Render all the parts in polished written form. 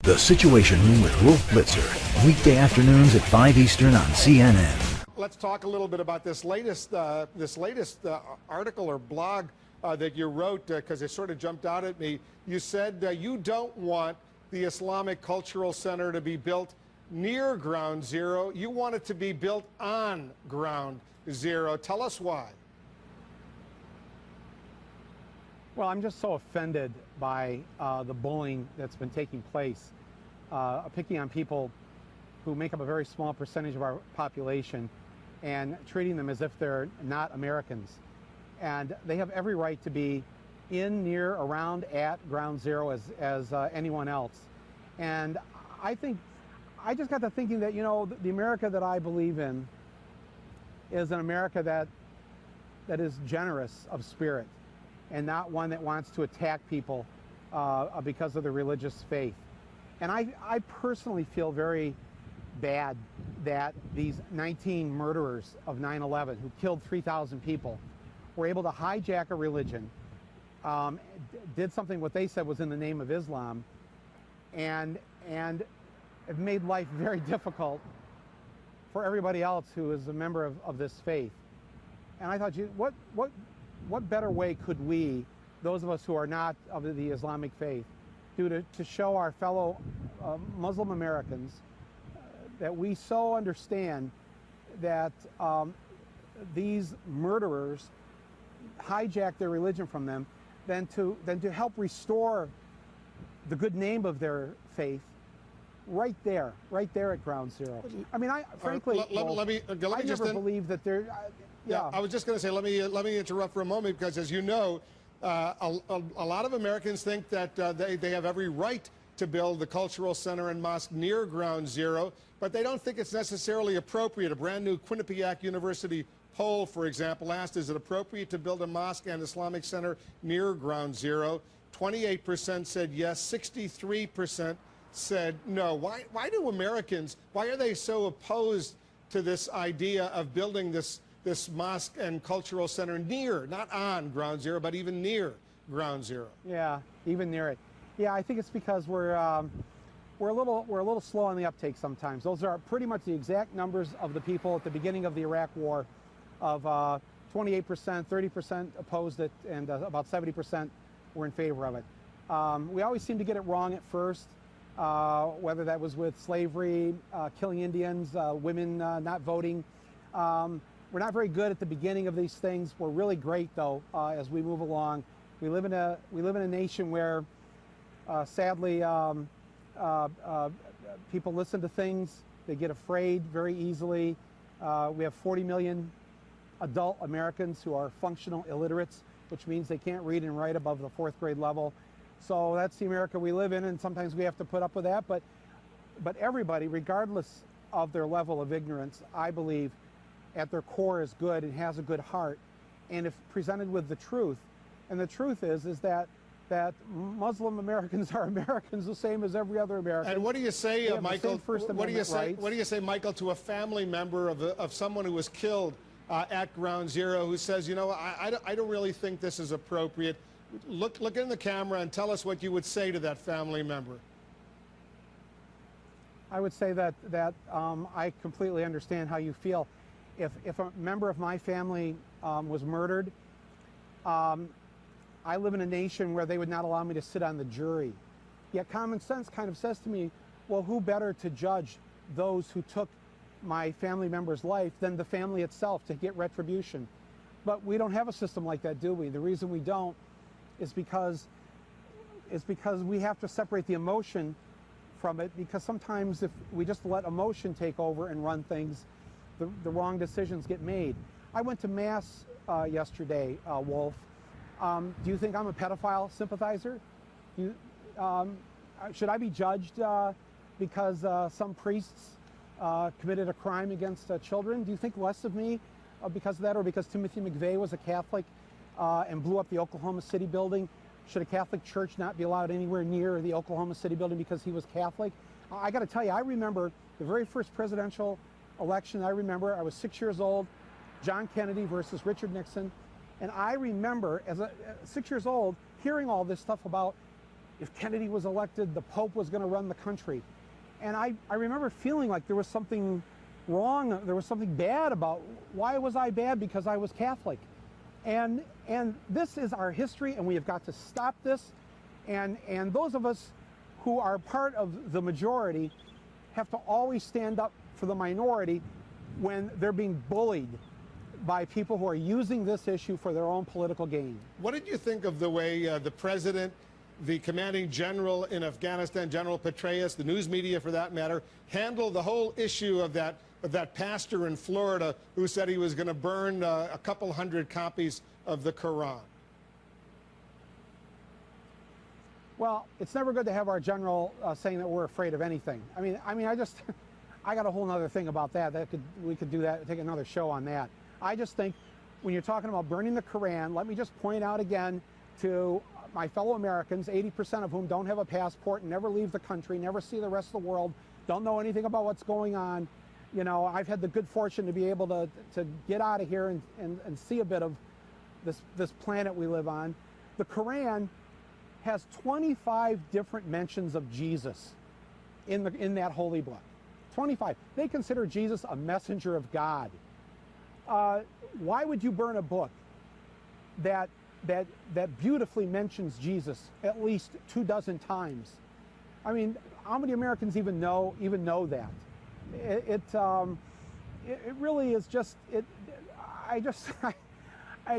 The Situation Room with Wolf Blitzer, weekday afternoons at 5 Eastern on CNN. Let's talk a little bit about this latest article or blog that you wrote, because it sort of jumped out at me. You said you don't want the Islamic Cultural Center to be built near Ground Zero. You want it to be built on Ground Zero. Tell us why. Well, I'm just so offended by the bullying that's been taking place, picking on people who make up a very small percentage of our population and treating them as if they're not Americans. And they have every right to be in, near, around, at Ground Zero as anyone else. And I just got to thinking that, you know, the America that I believe in is an America that is generous of spirit and not one that wants to attack people because of their religious faith. And I personally feel very bad that these 19 murderers of 9/11 who killed 3,000 people were able to hijack a religion, did something what they said was in the name of Islam, and have made life very difficult for everybody else who is a member of this faith. And I thought, what better way could we, those of us who are not of the Islamic faith, do to show our fellow Muslim Americans that we so understand that these murderers hijack their religion from them, than to help restore the good name of their faith right there at Ground Zero. I mean, frankly, I never believed that there. Yeah, I was just going to say, let me interrupt for a moment, because as you know, a lot of Americans think that they have every right to build the cultural center and mosque near Ground Zero, but they don't think it's necessarily appropriate. A brand new Quinnipiac University poll, for example, asked, is it appropriate to build a mosque and Islamic center near Ground Zero? 28% said yes, 63% said no. Why do Americans, why are they so opposed to this idea of building this mosque and cultural center near, not on Ground Zero, but even near Ground Zero? Yeah, even near it. Yeah, I think it's because we're a little slow on the uptake sometimes. Those are pretty much the exact numbers of the people at the beginning of the Iraq War, of 28%, 30% opposed it, and about 70% were in favor of it. We always seem to get it wrong at first, whether that was with slavery, killing Indians, women not voting. We're not very good at the beginning of these things. We're really great, though, as we move along. We live in a nation where, sadly, people listen to things. They get afraid very easily. We have 40 million adult Americans who are functional illiterates, which means they can't read and write above the 4th grade level. So that's the America we live in, and sometimes we have to put up with that. But everybody, regardless of their level of ignorance, I believe, at their core is good and has a good heart. And if presented with the truth, and the truth is that Muslim Americans are Americans the same as every other American. And what do you say, Michael? What do you say, Michael, to a family member of someone who was killed at Ground Zero, who says, you know, I don't really think this is appropriate? Look in the camera and tell us what you would say to that family member. I would say that I completely understand how you feel. If a member of my family was murdered, I live in a nation where they would not allow me to sit on the jury. Yet common sense kind of says to me, well, who better to judge those who took my family member's life than the family itself to get retribution? But we don't have a system like that, do we? The reason we don't is because we have to separate the emotion from it, because sometimes if we just let emotion take over and run things, the wrong decisions get made. I went to Mass yesterday, Wolf. Do you think I'm a pedophile sympathizer? Should I be judged because some priests committed a crime against children? Do you think less of me because of that, or because Timothy McVeigh was a Catholic and blew up the Oklahoma City building? Should a Catholic church not be allowed anywhere near the Oklahoma City building because he was Catholic? I got to tell you, I remember the very first presidential election. I was 6 years old, John Kennedy versus Richard Nixon. And I remember, as 6 years old, hearing all this stuff about if Kennedy was elected, the Pope was going to run the country. And I remember feeling like there was something wrong, there was something bad about, why was I bad? Because I was Catholic. And this is our history, and we have got to stop this. And those of us who are part of the majority have to always stand up for the minority when they're being bullied by people who are using this issue for their own political gain. What did you think of the way the president, the commanding general in Afghanistan, General Petraeus, the news media for that matter, handled the whole issue of that pastor in Florida who said he was going to burn a couple hundred copies of the Quran? Well, it's never good to have our general saying that we're afraid of anything. I mean, I got a whole other thing about that. We could do that, take another show on that. I just think when you're talking about burning the Quran, let me just point out again to my fellow Americans, 80% of whom don't have a passport, never leave the country, never see the rest of the world, don't know anything about what's going on. You know, I've had the good fortune to be able to get out of here and see a bit of this planet we live on. The Quran has 25 different mentions of Jesus in that holy book. 25. They consider Jesus a messenger of God. Why would you burn a book that beautifully mentions Jesus at least 24 times? I mean, how many Americans even know that? It really is just it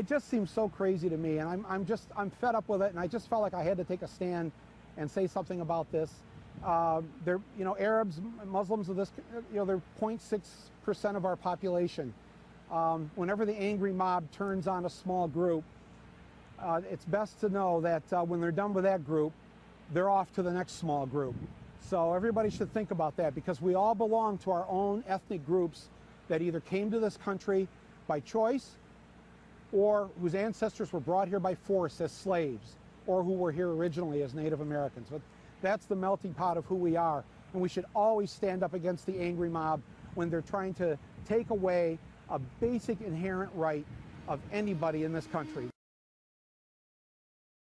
just seems so crazy to me, and I'm fed up with it, and I just felt like I had to take a stand and say something about this. They're, you know, Arabs, Muslims of this, you know, they're 0.6% of our population. Whenever the angry mob turns on a small group, it's best to know that when they're done with that group, they're off to the next small group. So everybody should think about that, because we all belong to our own ethnic groups that either came to this country by choice or whose ancestors were brought here by force as slaves, or who were here originally as Native Americans. But that's the melting pot of who we are, and we should always stand up against the angry mob when they're trying to take away a basic inherent right of anybody in this country.